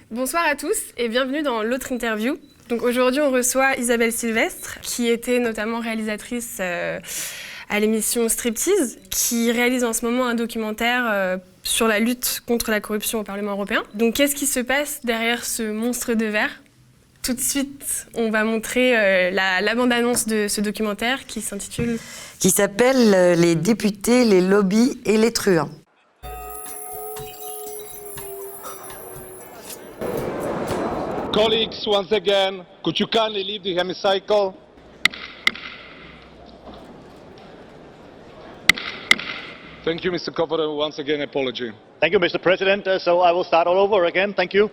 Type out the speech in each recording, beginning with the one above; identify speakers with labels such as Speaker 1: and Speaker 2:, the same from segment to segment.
Speaker 1: Bonsoir à tous et bienvenue dans l'autre interview. Donc aujourd'hui, on reçoit Isabelle Sylvestre, qui était notamment réalisatrice à l'émission Striptease, qui réalise en ce moment un documentaire sur la lutte contre la corruption au Parlement européen. Donc qu'est-ce qui se passe derrière ce monstre de verre ? Tout de suite, on va montrer la bande-annonce de ce documentaire qui s'intitule...
Speaker 2: Qui s'appelle « Les députés, les lobbies et les truands ».
Speaker 3: Colleagues, once again, could you kindly leave the hemicycle? Thank you, Mr. Kovada. Once again, apology.
Speaker 4: Thank you, Mr. President. So I will start all over again. Thank you.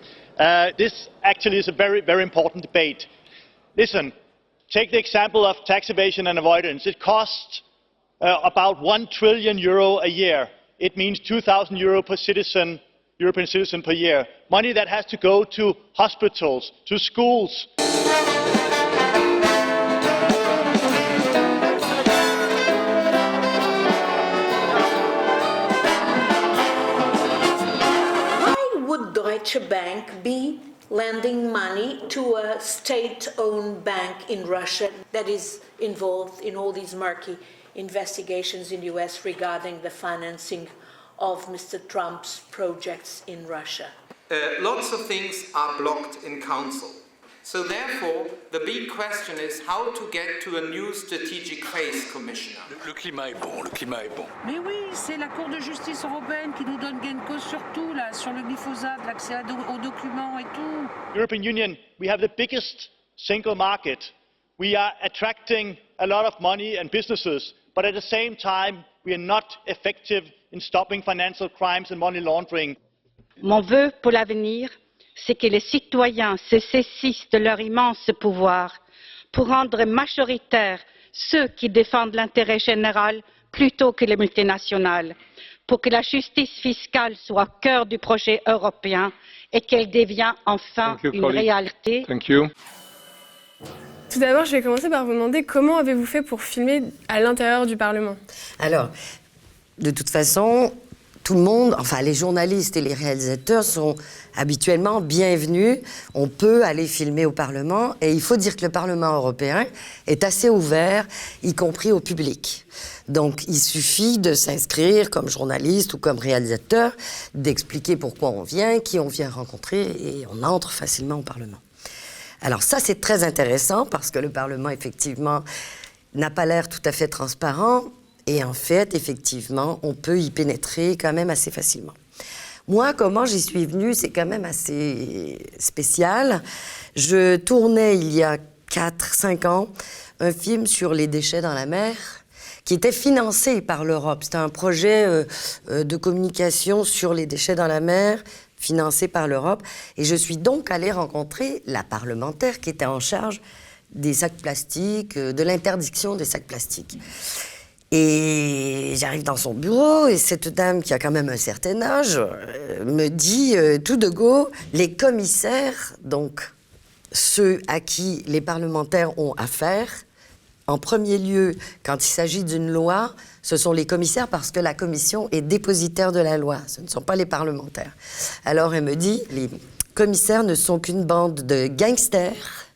Speaker 4: This actually is a very, very important debate. Listen, take the example of tax evasion and avoidance. It costs about €1 trillion a year. It means €2,000 per citizen, European citizen per year. Money that has to go to hospitals, to schools.
Speaker 5: Why would Deutsche Bank be lending money to a state-owned bank in Russia that is involved in all these murky investigations in the US regarding the financing of Mr. Trump's projects in Russia?
Speaker 6: Lots of things are blocked in Council. So therefore, the big question is how to get to a new strategic phase, Commissioner.
Speaker 7: Le climat est bon, le climat est bon.
Speaker 8: Mais oui, c'est la Cour de justice européenne qui nous donne gain de cause sur tout, là, sur le glyphosate, l'accès aux documents et tout.
Speaker 4: European Union, we have the biggest single market. We are attracting a lot of money and businesses, but at the same time, we are not effective in stopping financial crimes and money laundering.
Speaker 9: Mon vœu pour l'avenir, c'est que les citoyens se saisissent de leur immense pouvoir pour rendre majoritaires ceux qui défendent l'intérêt général plutôt que les multinationales, pour que la justice fiscale soit au cœur du projet européen et qu'elle devienne enfin une réalité.
Speaker 3: Thank you.
Speaker 1: Tout d'abord, je vais commencer par vous demander comment avez-vous fait pour filmer à l'intérieur du Parlement ?
Speaker 2: Alors, de toute façon, tout le monde, enfin les journalistes et les réalisateurs sont habituellement bienvenus. On peut aller filmer au Parlement et il faut dire que le Parlement européen est assez ouvert, y compris au public. Donc il suffit de s'inscrire comme journaliste ou comme réalisateur, d'expliquer pourquoi on vient, qui on vient rencontrer et on entre facilement au Parlement. Alors ça c'est très intéressant parce que le Parlement effectivement n'a pas l'air tout à fait transparent. Et en fait, effectivement, on peut y pénétrer quand même assez facilement. Moi, comment j'y suis venue, c'est quand même assez spécial. Je tournais il y a 4-5 ans un film sur les déchets dans la mer qui était financé par l'Europe. C'était un projet de communication sur les déchets dans la mer financé par l'Europe. Et je suis donc allée rencontrer la parlementaire qui était en charge des sacs plastiques, de l'interdiction des sacs plastiques. Et j'arrive dans son bureau et cette dame qui a quand même un certain âge me dit tout de go, les commissaires, donc ceux à qui les parlementaires ont affaire, en premier lieu, quand il s'agit d'une loi, ce sont les commissaires parce que la commission est dépositaire de la loi, ce ne sont pas les parlementaires. Alors elle me dit, les commissaires ne sont qu'une bande de gangsters,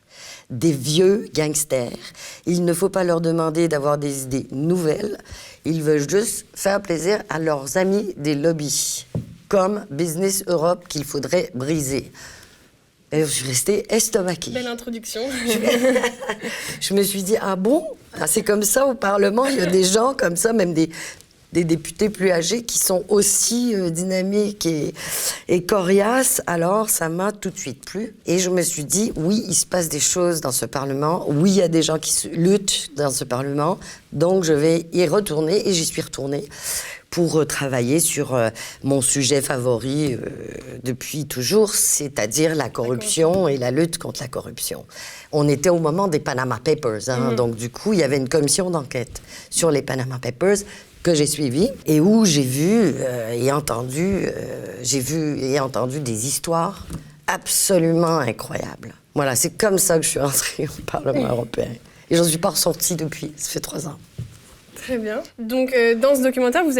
Speaker 2: des vieux gangsters. Il ne faut pas leur demander d'avoir des idées nouvelles. Ils veulent juste faire plaisir à leurs amis des lobbies, comme Business Europe qu'il faudrait briser. Et je suis restée estomaquée.
Speaker 1: Belle introduction.
Speaker 2: Je me suis dit, ah bon ? C'est comme ça au Parlement, il y a des gens comme ça, même des députés plus âgés qui sont aussi dynamiques et coriaces, alors ça m'a tout de suite plu. Et je me suis dit, oui, il se passe des choses dans ce Parlement, oui, il y a des gens qui luttent dans ce Parlement, donc je vais y retourner, et j'y suis retournée pour travailler sur mon sujet favori depuis toujours, c'est-à-dire la corruption et la lutte contre la corruption. On était au moment des Panama Papers, donc du coup, il y avait une commission d'enquête sur les Panama Papers, que j'ai suivi et où j'ai vu et entendu des histoires absolument incroyables. Voilà, c'est comme ça que je suis entrée au Parlement européen. Et j'en suis pas ressortie depuis, ça fait 3 ans.
Speaker 1: Très bien. Donc, dans ce documentaire, vous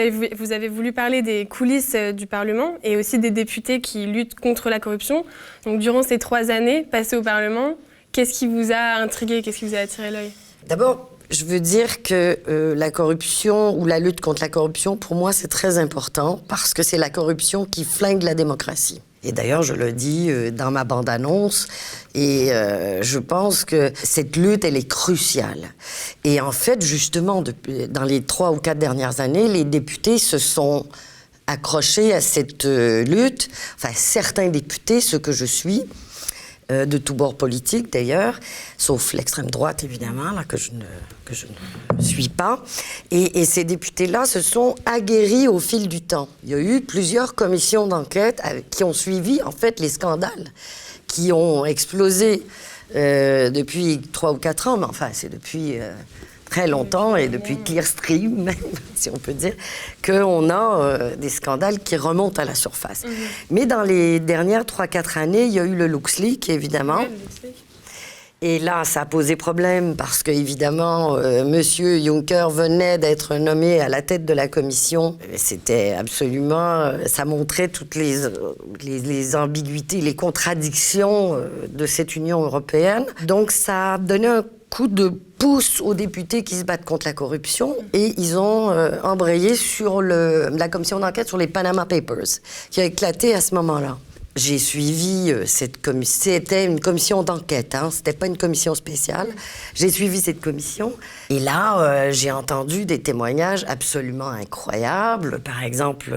Speaker 1: avez voulu parler des coulisses du Parlement et aussi des députés qui luttent contre la corruption. Donc, durant ces 3 années passées au Parlement, qu'est-ce qui vous a intrigué, qu'est-ce qui vous a attiré l'œil?
Speaker 2: D'abord, je veux dire que la corruption ou la lutte contre la corruption, pour moi, c'est très important parce que c'est la corruption qui flingue la démocratie. Et d'ailleurs, je le dis dans ma bande-annonce, et je pense que cette lutte, elle est cruciale. Et en fait, justement, dans les 3 ou 4 dernières années, les députés se sont accrochés à cette lutte. Enfin, certains députés, ceux que je suis, de tous bords politiques d'ailleurs, sauf l'extrême droite évidemment, là, que je ne suis pas. Et ces députés-là se sont aguerris au fil du temps. Il y a eu plusieurs commissions d'enquête qui ont suivi en fait les scandales qui ont explosé depuis 3 ou 4 ans, mais enfin c'est depuis très longtemps et depuis Clearstream, même, si on peut dire, qu'on a des scandales qui remontent à la surface. Mais dans les dernières 3-4 années, il y a eu le LuxLeaks, évidemment.
Speaker 1: Oui, le LuxLeaks.
Speaker 2: Et là, ça a posé problème parce qu'évidemment, Monsieur Juncker venait d'être nommé à la tête de la commission. C'était absolument... ça montrait toutes les ambiguïtés, les contradictions de cette Union européenne. Donc, ça a donné un coup de pouce aux députés qui se battent contre la corruption et ils ont embrayé sur la commission d'enquête sur les Panama Papers qui a éclaté à ce moment-là. J'ai suivi cette commission. C'était une commission d'enquête, hein, c'était pas une commission spéciale. J'ai suivi cette commission et là, j'ai entendu des témoignages absolument incroyables. Par exemple,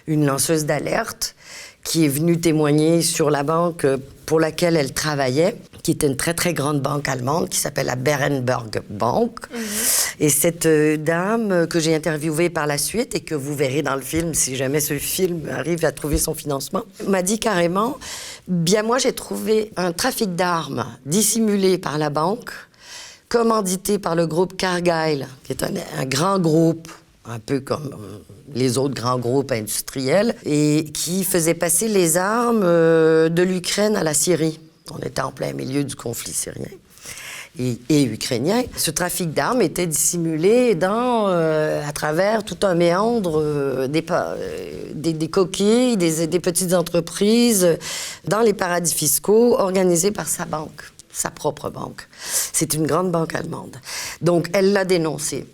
Speaker 2: une lanceuse d'alerte qui est venue témoigner sur la banque pour laquelle elle travaillait, qui était une très, très grande banque allemande qui s'appelle la Berenberg Bank. Et cette dame que j'ai interviewée par la suite et que vous verrez dans le film, si jamais ce film arrive à trouver son financement, m'a dit carrément, bien moi j'ai trouvé un trafic d'armes dissimulé par la banque, commandité par le groupe Cargill, qui est un grand groupe, un peu comme les autres grands groupes industriels, et qui faisait passer les armes de l'Ukraine à la Syrie. On était en plein milieu du conflit syrien et ukrainien. Ce trafic d'armes était dissimulé à travers tout un méandre des coquilles, des petites entreprises, dans les paradis fiscaux organisés par sa banque, sa propre banque. C'est une grande banque allemande. Donc, elle l'a dénoncé.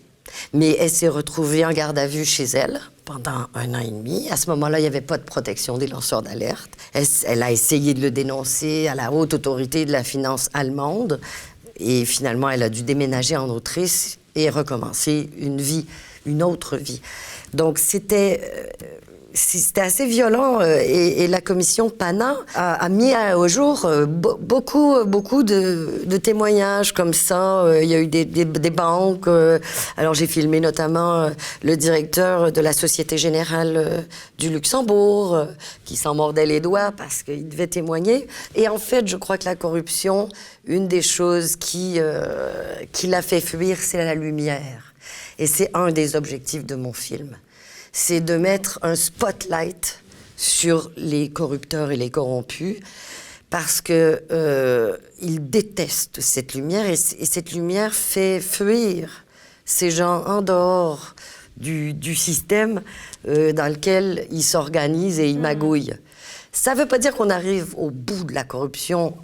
Speaker 2: Mais elle s'est retrouvée en garde à vue chez elle pendant 1 an et demi. À ce moment-là, il n'y avait pas de protection des lanceurs d'alerte. Elle a essayé de le dénoncer à la haute autorité de la finance allemande. Et finalement, elle a dû déménager en Autriche et recommencer une autre vie. Donc, c'était assez violent et la commission PANA a mis au jour beaucoup de témoignages comme ça. Il y a eu des banques. Alors j'ai filmé notamment le directeur de la Société Générale du Luxembourg qui s'en mordait les doigts parce qu'il devait témoigner. Et en fait, je crois que la corruption, une des choses qui l'a fait fuir, c'est la lumière. Et c'est un des objectifs de mon film. C'est de mettre un spotlight sur les corrupteurs et les corrompus parce qu'ils détestent cette lumière et cette lumière fait fuir ces gens en dehors du système dans lequel ils s'organisent et ils magouillent. Ça ne veut pas dire qu'on arrive au bout de la corruption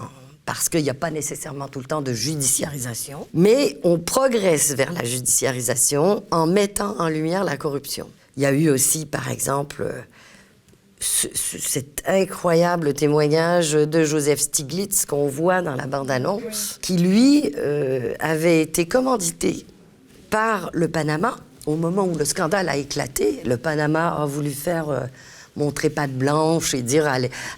Speaker 2: parce qu'il n'y a pas nécessairement tout le temps de judiciarisation, mais on progresse vers la judiciarisation en mettant en lumière la corruption. Il y a eu aussi, par exemple, cet incroyable témoignage de Joseph Stiglitz qu'on voit dans la bande-annonce, qui, lui, avait été commandité par le Panama. Au moment où le scandale a éclaté, le Panama a voulu faire montrer patte blanche et dire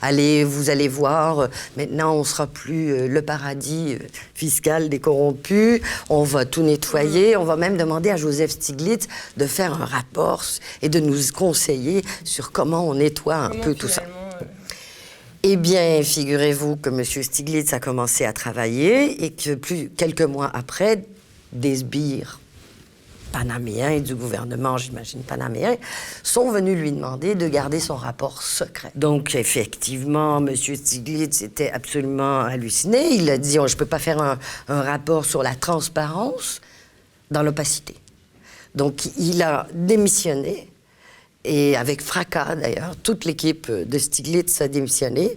Speaker 2: allez, vous allez voir, maintenant on sera plus le paradis fiscal des corrompus, on va tout nettoyer, on va même demander à Joseph Stiglitz de faire un rapport et de nous conseiller sur comment on nettoie un peu tout ça. Eh bien, figurez-vous que M. Stiglitz a commencé à travailler et que quelques mois après, des sbires panaméens et du gouvernement, j'imagine, panaméen, sont venus lui demander de garder son rapport secret. Donc, effectivement, M. Stiglitz était absolument halluciné. Il a dit, je ne peux pas faire un rapport sur la transparence dans l'opacité. Donc, il a démissionné. Et avec fracas, d'ailleurs, toute l'équipe de Stiglitz a démissionné.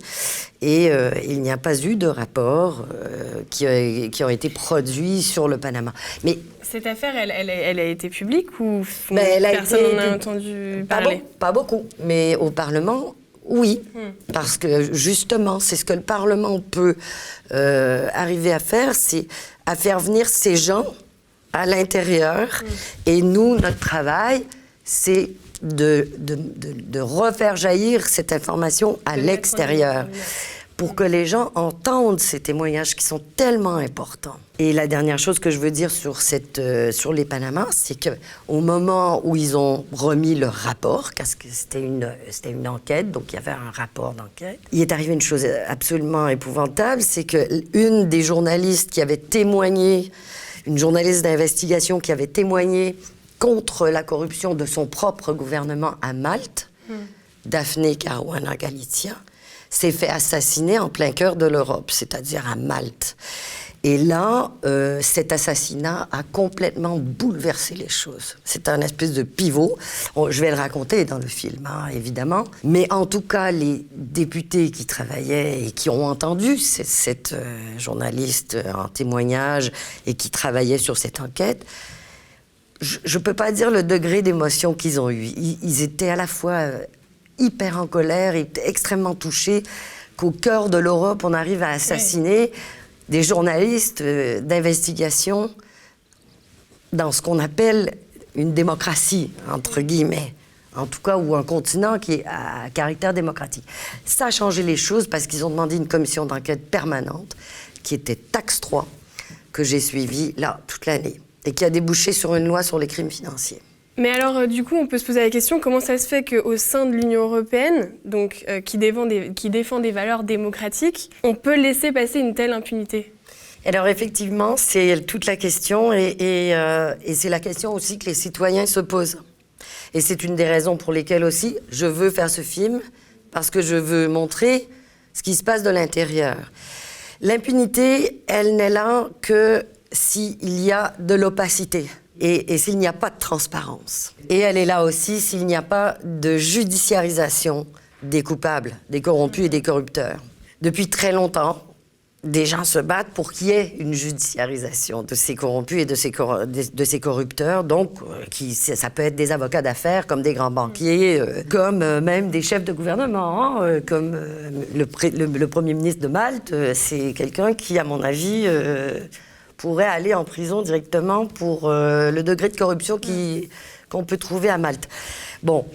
Speaker 2: Et il n'y a pas eu de rapport qui ont été produits sur le Panama. Mais
Speaker 1: cette affaire, elle a été publique ou
Speaker 2: personne
Speaker 1: n'en a entendu parler?
Speaker 2: Pas beaucoup, mais au Parlement, oui. Parce que, justement, c'est ce que le Parlement peut arriver à faire, c'est à faire venir ces gens à l'intérieur. Et nous, notre travail, c'est de refaire jaillir cette information à l'extérieur pour que les gens entendent ces témoignages qui sont tellement importants. Et la dernière chose que je veux dire sur les Panama, c'est qu'au moment où ils ont remis leur rapport, parce que c'était une enquête, donc il y avait un rapport d'enquête, il est arrivé une chose absolument épouvantable, c'est qu'une des journalistes qui avait témoigné, une journaliste d'investigation qui avait témoigné contre la corruption de son propre gouvernement à Malte, Daphne Caruana Galizia, s'est fait assassiner en plein cœur de l'Europe, c'est-à-dire à Malte. Et là, cet assassinat a complètement bouleversé les choses. C'est un espèce de pivot. Je vais le raconter dans le film, hein, évidemment. Mais en tout cas, les députés qui travaillaient et qui ont entendu cette journaliste en témoignage et qui travaillait sur cette enquête, je ne peux pas dire le degré d'émotion qu'ils ont eu. Ils étaient à la fois hyper en colère, ils étaient extrêmement touchés qu'au cœur de l'Europe, on arrive à assassiner des journalistes d'investigation dans ce qu'on appelle une démocratie, entre guillemets. En tout cas, ou un continent qui est à caractère démocratique. Ça a changé les choses parce qu'ils ont demandé une commission d'enquête permanente qui était Taxe 3, que j'ai suivie là toute l'année, et qui a débouché sur une loi sur les crimes financiers.
Speaker 1: Mais alors, du coup, on peut se poser la question, comment ça se fait qu'au sein de l'Union européenne, donc, qui défend des valeurs démocratiques, on peut laisser passer une telle impunité?
Speaker 2: Alors, effectivement, c'est toute la question, et c'est la question aussi que les citoyens se posent. Et c'est une des raisons pour lesquelles aussi je veux faire ce film, parce que je veux montrer ce qui se passe de l'intérieur. L'impunité, elle n'est là que s'il y a de l'opacité et s'il n'y a pas de transparence. Et elle est là aussi s'il n'y a pas de judiciarisation des coupables, des corrompus et des corrupteurs. Depuis très longtemps, des gens se battent pour qu'il y ait une judiciarisation de ces corrompus et de ces corrupteurs. Donc, ça peut être des avocats d'affaires, comme des grands banquiers, comme même des chefs de gouvernement, hein, comme le Premier ministre de Malte. C'est quelqu'un qui, à mon avis, pourrait aller en prison directement pour le degré de corruption qu'on peut trouver à Malte. Bon,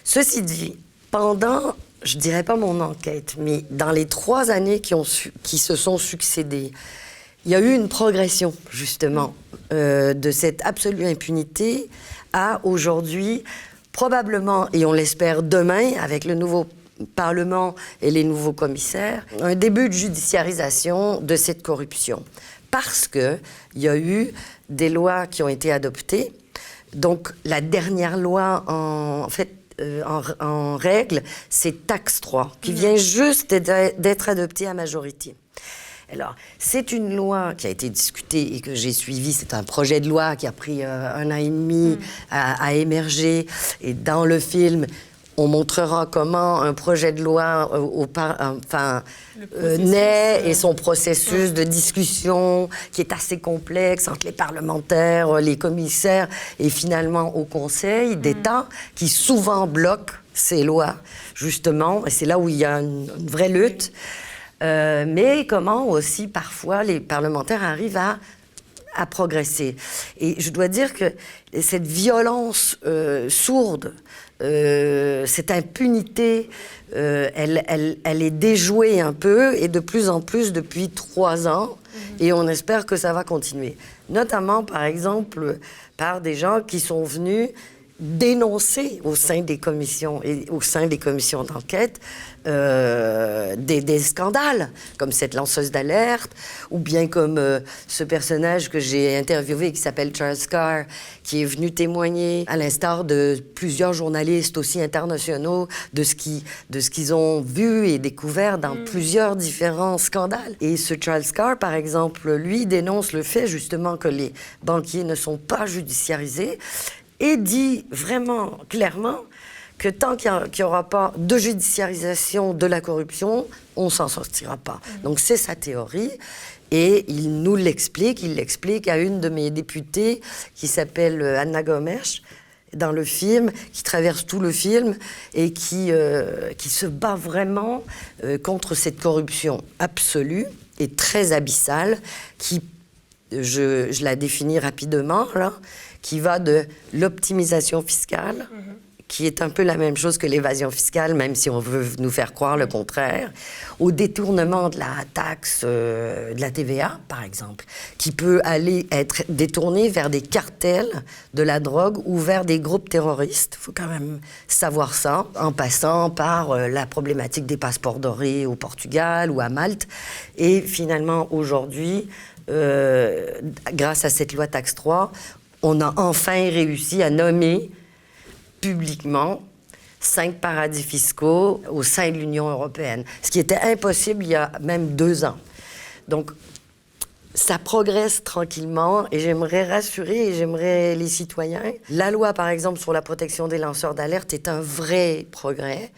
Speaker 2: ceci dit, pendant, je dirais pas mon enquête, mais dans les 3 années qui se sont succédées, il y a eu une progression, justement, de cette absolue impunité à aujourd'hui, probablement, et on l'espère demain, avec le nouveau Parlement et les nouveaux commissaires, un début de judiciarisation de cette corruption. Parce qu'il y a eu des lois qui ont été adoptées. Donc, la dernière loi, en règle, c'est Taxe 3, qui vient juste d'être adoptée à majorité. Alors, c'est une loi qui a été discutée et que j'ai suivie. C'est un projet de loi qui a pris 1 an et demi à émerger. Et dans le film, on montrera comment un projet de loi naît et son processus de discussion qui est assez complexe entre les parlementaires, les commissaires et finalement au Conseil d'État qui souvent bloque ces lois, justement. Et c'est là où il y a une vraie lutte. Mais comment aussi parfois les parlementaires arrivent à progresser. Et je dois dire que cette violence sourde, cette impunité, elle est déjouée un peu et de plus en plus depuis 3 ans. Et on espère que ça va continuer. Notamment, par exemple, par des gens qui sont venus dénoncer au sein des commissions et au sein des commissions d'enquête des scandales, comme cette lanceuse d'alerte, ou bien comme ce personnage que j'ai interviewé qui s'appelle Charles Carr, qui est venu témoigner, à l'instar de plusieurs journalistes aussi internationaux, de ce qu'ils ont vu et découvert dans plusieurs différents scandales. Et ce Charles Carr, par exemple, lui dénonce le fait justement que les banquiers ne sont pas judiciarisés et dit vraiment clairement que tant qu'il n'y aura pas de judiciarisation de la corruption, on ne s'en sortira pas. Donc c'est sa théorie. Et il nous l'explique, il l'explique à une de mes députées qui s'appelle Anna Gomes, dans le film, qui traverse tout le film et qui se bat vraiment contre cette corruption absolue et très abyssale, qui, je la définis rapidement, là, qui va de l'optimisation fiscale, qui est un peu la même chose que l'évasion fiscale, même si on veut nous faire croire le contraire, au détournement de la taxe de la TVA, par exemple, qui peut aller être détourné vers des cartels de la drogue ou vers des groupes terroristes. Il faut quand même savoir ça, en passant par la problématique des passeports dorés au Portugal ou à Malte. Et finalement, aujourd'hui, grâce à cette loi Taxe 3, on a enfin réussi à nommer publiquement 5 paradis fiscaux au sein de l'Union européenne, ce qui était impossible il y a même 2 ans. Donc, ça progresse tranquillement et j'aimerais rassurer et j'aimerais les citoyens. La loi, par exemple, sur la protection des lanceurs d'alerte est un vrai progrès.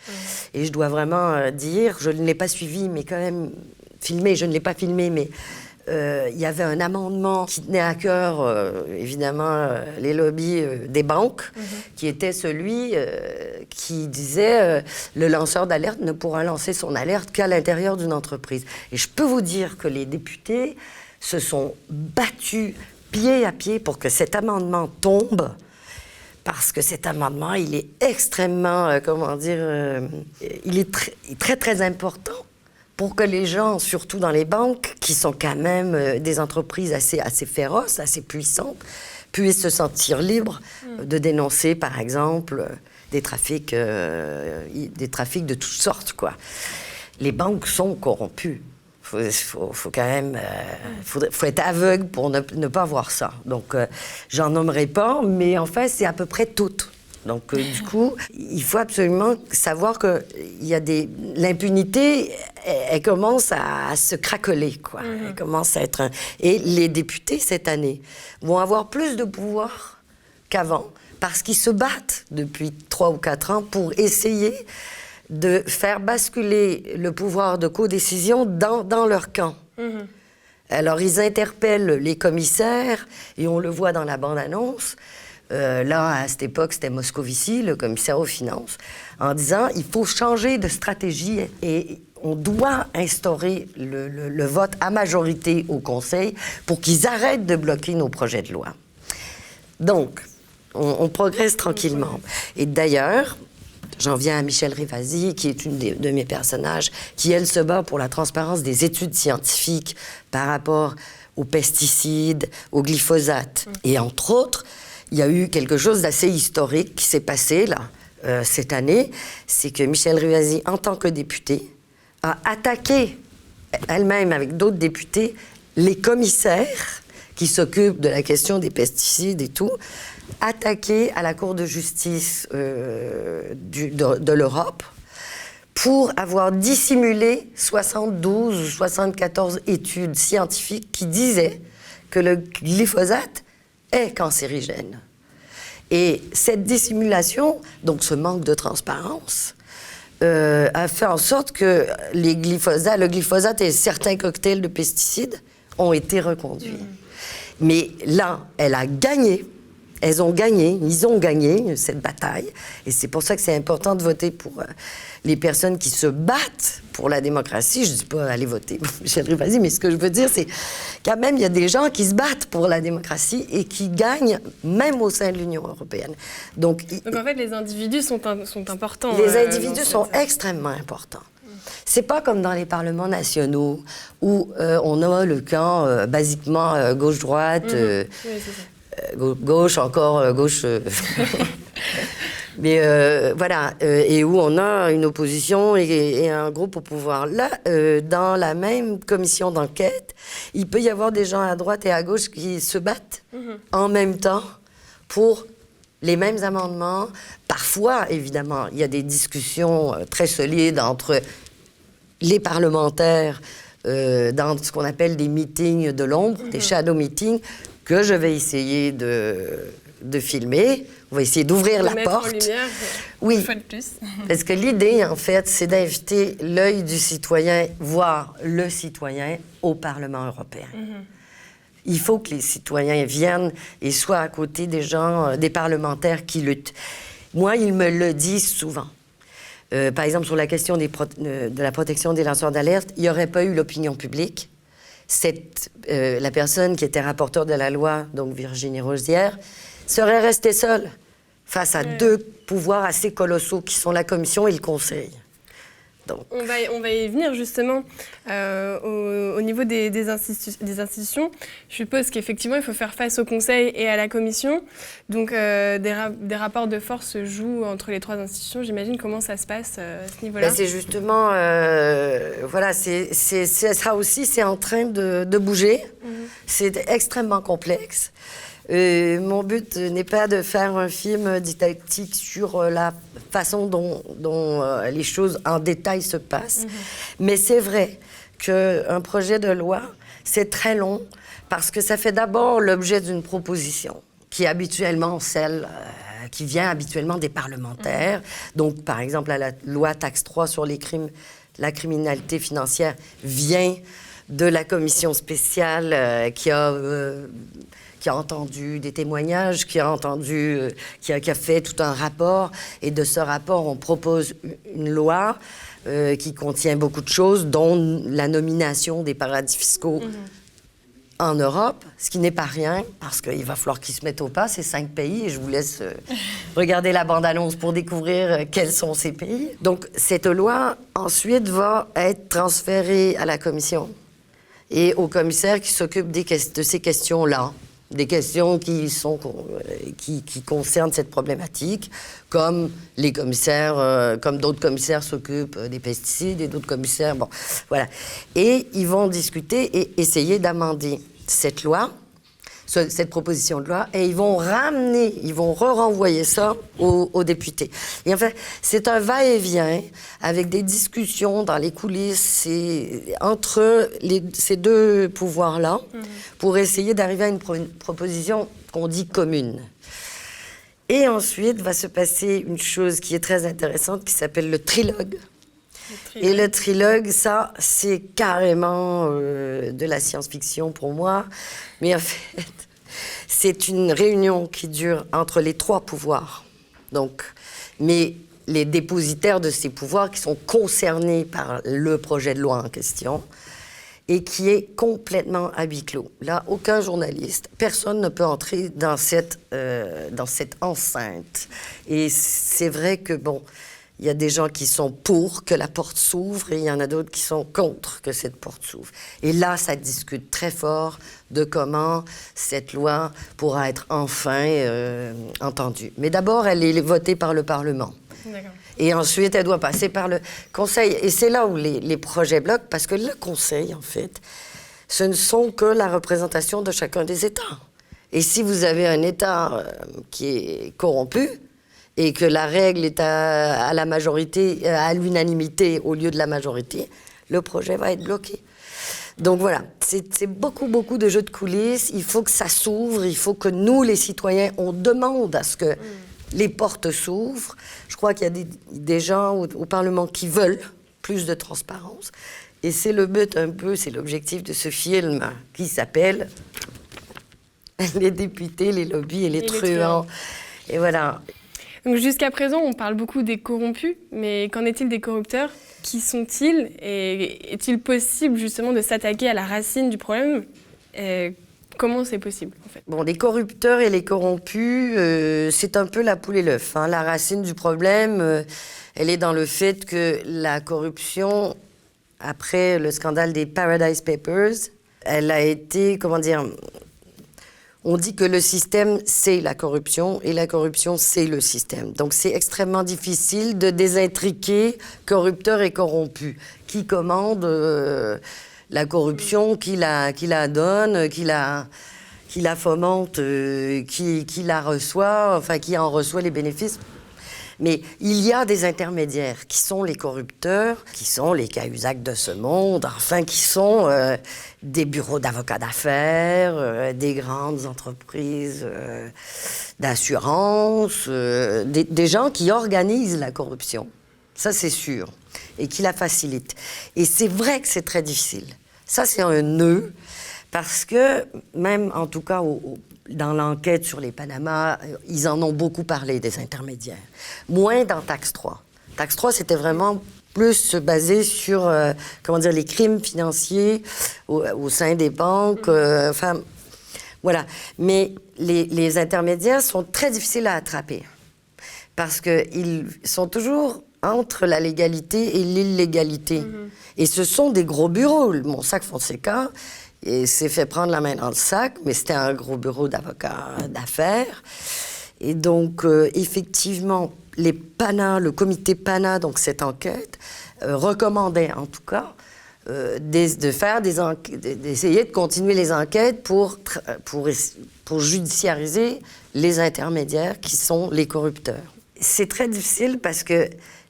Speaker 2: Et je dois vraiment dire, je ne l'ai pas suivi, mais quand même filmé, je ne l'ai pas filmé, mais il y avait un amendement qui tenait à cœur, évidemment, les lobbies des banques, qui était celui qui disait le lanceur d'alerte ne pourra lancer son alerte qu'à l'intérieur d'une entreprise. Et je peux vous dire que les députés se sont battus pied à pied pour que cet amendement tombe, parce que cet amendement, il est extrêmement, il est très, très important pour que les gens, surtout dans les banques, qui sont quand même des entreprises assez féroces, assez puissantes, puissent se sentir libres de dénoncer, par exemple, des trafics de toutes sortes, quoi. Les banques sont corrompues. Faut quand même... faut être aveugle pour ne pas voir ça. Donc, j'en nommerai pas, mais en fait, c'est à peu près toutes. Donc, du coup, il faut absolument savoir que l'impunité, elle commence à se craqueler, quoi. Elle commence à être... Et les députés, cette année, vont avoir plus de pouvoir qu'avant, parce qu'ils se battent depuis 3 ou 4 ans pour essayer de faire basculer le pouvoir de codécision dans leur camp. Alors, ils interpellent les commissaires, et on le voit dans la bande-annonce. Là, à cette époque, c'était Moscovici, le commissaire aux finances, en disant il faut changer de stratégie et on doit instaurer le vote à majorité au Conseil pour qu'ils arrêtent de bloquer nos projets de loi. Donc, on progresse tranquillement. Et d'ailleurs, j'en viens à Michel Rivasi, qui est une de mes personnages, qui, elle, se bat pour la transparence des études scientifiques par rapport aux pesticides, au glyphosate. Et entre autres, il y a eu quelque chose d'assez historique qui s'est passé, là, cette année. C'est que Michel Rivasi, en tant que députée, a attaqué, elle-même avec d'autres députés, les commissaires qui s'occupent de la question des pesticides et tout, attaqué à la Cour de justice de l'Europe pour avoir dissimulé 72 ou 74 études scientifiques qui disaient que le glyphosate est cancérigène. Et cette dissimulation, donc ce manque de transparence, a fait en sorte que le glyphosate et certains cocktails de pesticides ont été reconduits. Mais là, elle a gagné. Ils ont gagné cette bataille. Et c'est pour ça que c'est important de voter pour les personnes qui se battent pour la démocratie. Je ne dis pas aller voter Michel Rivasi, mais ce que je veux dire, c'est quand même, il y a des gens qui se battent pour la démocratie et qui gagnent même au sein de l'Union européenne. Donc
Speaker 1: en fait, les individus sont importants.
Speaker 2: Les individus sont extrêmement importants. C'est pas comme dans les parlements nationaux où on a le camp, basiquement, gauche-droite,
Speaker 1: Oui, c'est ça.
Speaker 2: gauche, encore gauche. Mais voilà, et où on a une opposition et un groupe au pouvoir. Là, dans la même commission d'enquête, il peut y avoir des gens à droite et à gauche qui se battent en même temps pour les mêmes amendements. Parfois, évidemment, il y a des discussions très solides entre les parlementaires dans ce qu'on appelle des meetings de l'ombre, des shadow meetings, que je vais essayer de de filmer. On va essayer d'ouvrir la
Speaker 1: mettre
Speaker 2: porte.
Speaker 1: En lumière,
Speaker 2: oui.
Speaker 1: Une fois de plus.
Speaker 2: Parce que l'idée, en fait, c'est d'inviter l'œil du citoyen, voire le citoyen, au Parlement européen. Il faut que les citoyens viennent et soient à côté des gens, des parlementaires qui luttent. Moi, ils me le disent souvent. Par exemple, sur la question de la protection des lanceurs d'alerte, il n'y aurait pas eu l'opinion publique. La personne qui était rapporteure de la loi, donc Virginie Rosière, serait restée seule face à deux pouvoirs assez colossaux qui sont la Commission et le Conseil. Donc.
Speaker 1: On va y venir justement au niveau des institutions. Je suppose qu'effectivement, il faut faire face au Conseil et à la Commission. Donc, des rapports de force se jouent entre les trois institutions. J'imagine comment ça se passe à ce niveau-là.
Speaker 2: C'est justement, voilà, ça aussi, c'est en train de bouger. C'est extrêmement complexe. Mon but n'est pas de faire un film didactique sur la façon dont les choses en détail se passent. Mais c'est vrai qu'un projet de loi, c'est très long parce que ça fait d'abord l'objet d'une proposition qui est habituellement celle qui vient habituellement des parlementaires. Donc, par exemple, la loi Taxe 3 sur la criminalité financière vient de la commission spéciale qui a entendu des témoignages, qui a fait tout un rapport. Et de ce rapport, on propose une loi qui contient beaucoup de choses, dont la nomination des paradis fiscaux en Europe, ce qui n'est pas rien, parce qu'il va falloir qu'ils se mettent au pas, ces 5 pays, et je vous laisse regarder la bande-annonce pour découvrir quels sont ces pays. Donc, cette loi, ensuite, va être transférée à la Commission et au commissaire qui s'occupe de ces questions-là. Des questions qui concernent cette problématique, comme les commissaires, comme d'autres commissaires s'occupent des pesticides et d'autres commissaires, bon, voilà. Et ils vont discuter et essayer d'amender cette loi, cette proposition de loi, et ils vont renvoyer ça aux députés. Et en fait, c'est un va-et-vient avec des discussions dans les coulisses entre ces deux pouvoirs-là pour essayer d'arriver à une proposition qu'on dit commune. Et ensuite va se passer une chose qui est très intéressante qui s'appelle le trilogue. Et le trilogue, ça, c'est carrément de la science-fiction pour moi. Mais en fait, c'est une réunion qui dure entre les trois pouvoirs. Donc, mais les dépositaires de ces pouvoirs qui sont concernés par le projet de loi en question et qui est complètement à huis clos. Là, aucun journaliste, personne ne peut entrer dans cette enceinte. Et c'est vrai que, bon, il y a des gens qui sont pour que la porte s'ouvre et il y en a d'autres qui sont contre que cette porte s'ouvre. Et là, ça discute très fort de comment cette loi pourra être enfin entendue. Mais d'abord, elle est votée par le Parlement.
Speaker 1: D'accord.
Speaker 2: Et ensuite, elle doit passer par le Conseil. Et c'est là où les projets bloquent, parce que le Conseil, en fait, ce ne sont que la représentation de chacun des États. Et si vous avez un État qui est corrompu, et que la règle est à la majorité, à l'unanimité au lieu de la majorité, le projet va être bloqué. Donc voilà, c'est beaucoup, beaucoup de jeux de coulisses. Il faut que ça s'ouvre, il faut que nous, les citoyens, on demande à ce que les portes s'ouvrent. Je crois qu'il y a des gens au Parlement qui veulent plus de transparence. Et c'est le but un peu, c'est l'objectif de ce film qui s'appelle « Les députés, les lobbies et les truands ». Et voilà.
Speaker 1: Donc jusqu'à présent, on parle beaucoup des corrompus, mais qu'en est-il des corrupteurs? Qui sont-ils? Et est-il possible justement de s'attaquer à la racine du problème? Comment c'est possible en fait?
Speaker 2: Bon, les corrupteurs et les corrompus, c'est un peu la poule et l'œuf. Hein. La racine du problème, elle est dans le fait que la corruption, après le scandale des Paradise Papers, elle a été, comment dire... On dit que le système, c'est la corruption, et la corruption, c'est le système. Donc, c'est extrêmement difficile de désintriquer corrupteurs et corrompus. Qui commande la corruption, qui la donne, qui la fomente, qui la reçoit, enfin, qui en reçoit les bénéfices. Mais il y a des intermédiaires qui sont les corrupteurs, qui sont les Cahuzac de ce monde, enfin, qui sont des bureaux d'avocats d'affaires, des grandes entreprises d'assurance, des gens qui organisent la corruption. Ça, c'est sûr. Et qui la facilitent. Et c'est vrai que c'est très difficile. Ça, c'est un nœud, parce que même, en tout cas, dans l'enquête sur les Panama, ils en ont beaucoup parlé, des intermédiaires. Moins dans Taxe 3. Taxe 3, c'était vraiment plus basé sur, les crimes financiers au sein des banques. Enfin, voilà. Mais les intermédiaires sont très difficiles à attraper, parce qu'ils sont toujours entre la légalité et l'illégalité. Et ce sont des gros bureaux. Mossack Fonseca, il s'est fait prendre la main dans le sac, mais c'était un gros bureau d'avocats d'affaires. Et donc, effectivement, les PANA, le comité PANA, donc cette enquête, recommandait en tout cas d'essayer de continuer les enquêtes pour judiciariser les intermédiaires qui sont les corrupteurs. C'est très difficile parce que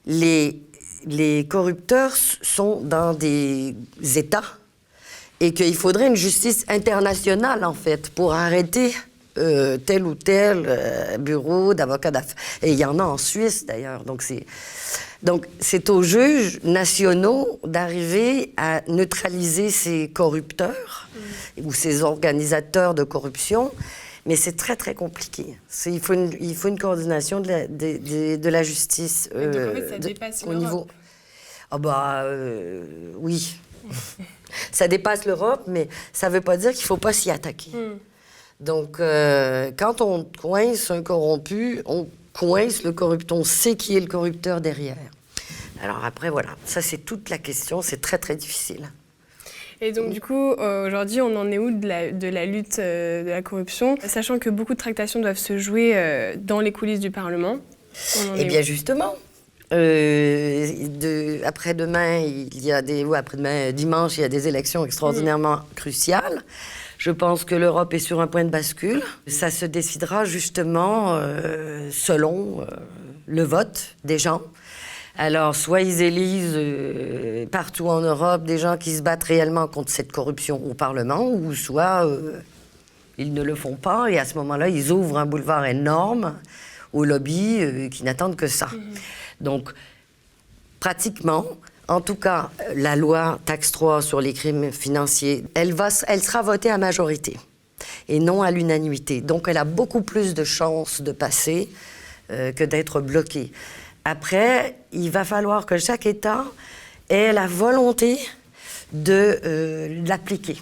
Speaker 2: les corrupteurs sont dans des États et qu'il faudrait une justice internationale, en fait, pour arrêter tel ou tel bureau d'avocats d'affaires. Et il y en a en Suisse, d'ailleurs. Donc, c'est aux juges nationaux d'arriver à neutraliser ces corrupteurs ou ces organisateurs de corruption. Mais c'est très, très compliqué. Il faut une coordination de la justice.
Speaker 1: Donc, en fait, ça dépasse
Speaker 2: au niveau. Oui. Ça dépasse l'Europe, mais ça ne veut pas dire qu'il ne faut pas s'y attaquer. Donc, quand on coince un corrompu, on coince le corrupteur. On sait qui est le corrupteur derrière. Alors après, voilà. Ça, c'est toute la question. C'est très, très difficile.
Speaker 1: Et donc, du coup, aujourd'hui, on en est où de la lutte de la corruption, sachant que beaucoup de tractations doivent se jouer dans les coulisses du Parlement?
Speaker 2: Eh bien, justement, après-demain, dimanche, il y a des élections extraordinairement cruciales. Je pense que l'Europe est sur un point de bascule. Ça se décidera justement selon le vote des gens. Alors, soit ils élisent partout en Europe des gens qui se battent réellement contre cette corruption au Parlement, ou soit ils ne le font pas, et à ce moment-là, ils ouvrent un boulevard énorme aux lobbies qui n'attendent que ça. Donc, pratiquement, en tout cas, la loi Taxe 3 sur les crimes financiers, elle sera votée à majorité, et non à l'unanimité. Donc, elle a beaucoup plus de chances de passer que d'être bloquée. Après, il va falloir que chaque État ait la volonté de l'appliquer.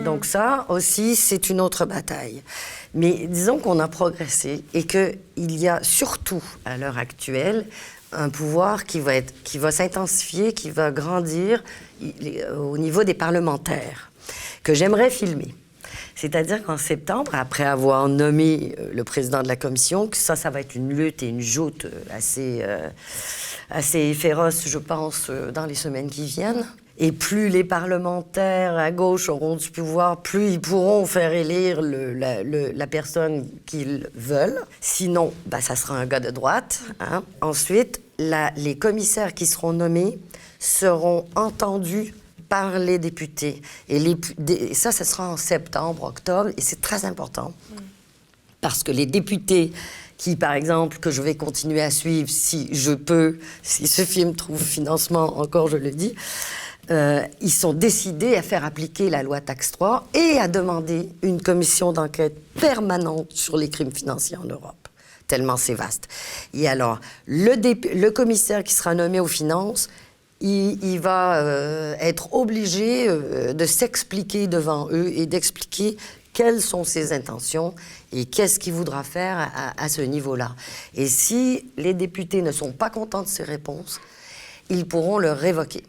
Speaker 2: Donc ça aussi, c'est une autre bataille. Mais disons qu'on a progressé et qu'il y a surtout, à l'heure actuelle, un pouvoir qui va s'intensifier, qui va grandir au niveau des parlementaires, que j'aimerais filmer. C'est-à-dire qu'en septembre, après avoir nommé le président de la commission, que ça va être une lutte et une joute assez féroce, je pense, dans les semaines qui viennent. Et plus les parlementaires à gauche auront du pouvoir, plus ils pourront faire élire la personne qu'ils veulent. Sinon, ça sera un gars de droite. Hein. Ensuite, les commissaires qui seront nommés seront entendus par les députés. Et ça sera en septembre, octobre, et c'est très important. Parce que les députés qui, par exemple, que je vais continuer à suivre si ce film trouve financement, encore je le dis, ils sont décidés à faire appliquer la loi Taxe 3 et à demander une commission d'enquête permanente sur les crimes financiers en Europe. Tellement c'est vaste. Et alors, le commissaire qui sera nommé aux finances, il va être obligé de s'expliquer devant eux et d'expliquer quelles sont ses intentions et qu'est-ce qu'il voudra faire à ce niveau-là. Et si les députés ne sont pas contents de ces réponses, ils pourront le révoquer.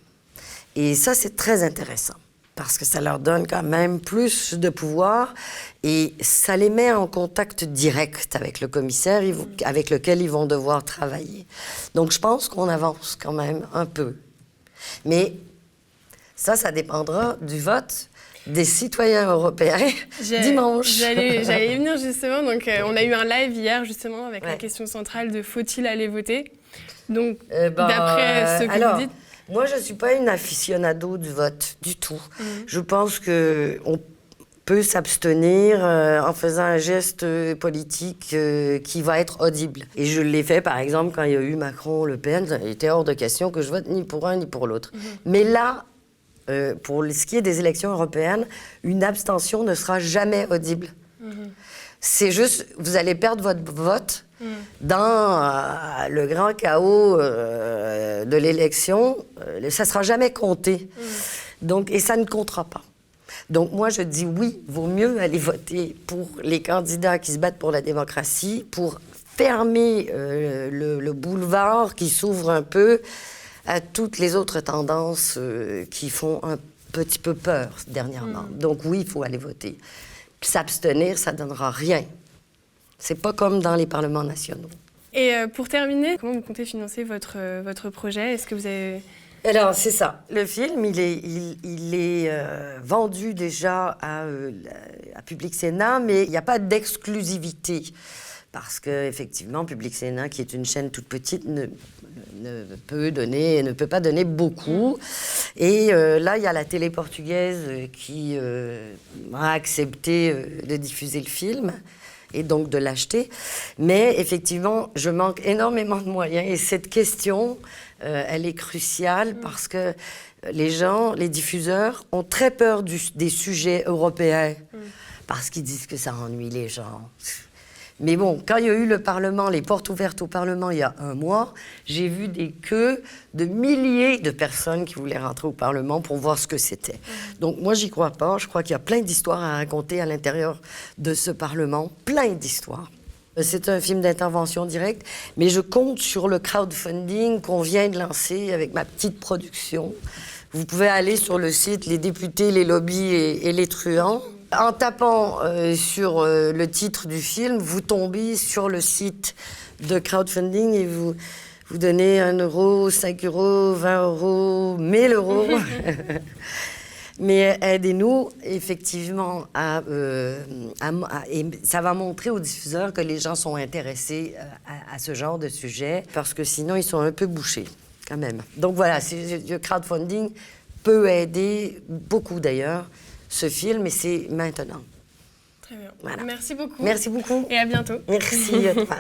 Speaker 2: Et ça, c'est très intéressant, parce que ça leur donne quand même plus de pouvoir et ça les met en contact direct avec le commissaire avec lequel ils vont devoir travailler. Donc, je pense qu'on avance quand même un peu. Mais Ça dépendra du vote des citoyens européens dimanche.
Speaker 1: J'allais y venir justement. Donc, on a eu un live hier justement avec la question centrale de faut-il aller voter. Donc, d'après ce que vous dites.
Speaker 2: Moi, je ne suis pas une aficionado du vote du tout. Je pense qu'on peut s'abstenir en faisant un geste politique qui va être audible. Et je l'ai fait, par exemple, quand il y a eu Macron-Le Pen. Il était hors de question que je vote ni pour un ni pour l'autre. Mais là, pour ce qui est des élections européennes, une abstention ne sera jamais audible. C'est juste, vous allez perdre votre vote dans le grand chaos de l'élection. Ça ne sera jamais compté. Donc, et ça ne comptera pas. Donc, moi, je dis oui, vaut mieux aller voter pour les candidats qui se battent pour la démocratie, pour fermer le boulevard qui s'ouvre un peu à toutes les autres tendances qui font un petit peu peur dernièrement. Donc oui, il faut aller voter. S'abstenir, ça ne donnera rien. C'est pas comme dans les parlements nationaux.
Speaker 1: Et pour terminer, comment vous comptez financer votre projet? Est-ce que vous avez...
Speaker 2: Alors, c'est ça. Le film, il est vendu déjà à Public Sénat, mais il n'y a pas d'exclusivité. Parce qu'effectivement, Public Sénat, qui est une chaîne toute petite, ne peut pas donner beaucoup. Et là, il y a la télé portugaise qui a accepté de diffuser le film et donc de l'acheter. Mais effectivement, je manque énormément de moyens. Et cette question, elle est cruciale parce que les diffuseurs, ont très peur des sujets européens parce qu'ils disent que ça ennuie les gens. Mais bon, quand il y a eu le Parlement, les portes ouvertes au Parlement il y a un mois, j'ai vu des queues de milliers de personnes qui voulaient rentrer au Parlement pour voir ce que c'était. Donc moi, j'y crois pas. Je crois qu'il y a plein d'histoires à raconter à l'intérieur de ce Parlement. Plein d'histoires. C'est un film d'intervention directe, mais je compte sur le crowdfunding qu'on vient de lancer avec ma petite production. Vous pouvez aller sur le site Les députés, les lobbies et les truands. En tapant sur le titre du film, vous tombez sur le site de crowdfunding et vous donnez 1 euro, 5 euros, 20 euros, 1000 euros. Mais aidez-nous effectivement et ça va montrer aux diffuseurs que les gens sont intéressés à ce genre de sujet parce que sinon ils sont un peu bouchés quand même. Donc voilà, le crowdfunding peut aider beaucoup d'ailleurs ce film, et c'est maintenant.
Speaker 1: Très bien.
Speaker 2: Voilà.
Speaker 1: Merci beaucoup.
Speaker 2: Merci beaucoup.
Speaker 1: Et à bientôt.
Speaker 2: Merci à toi.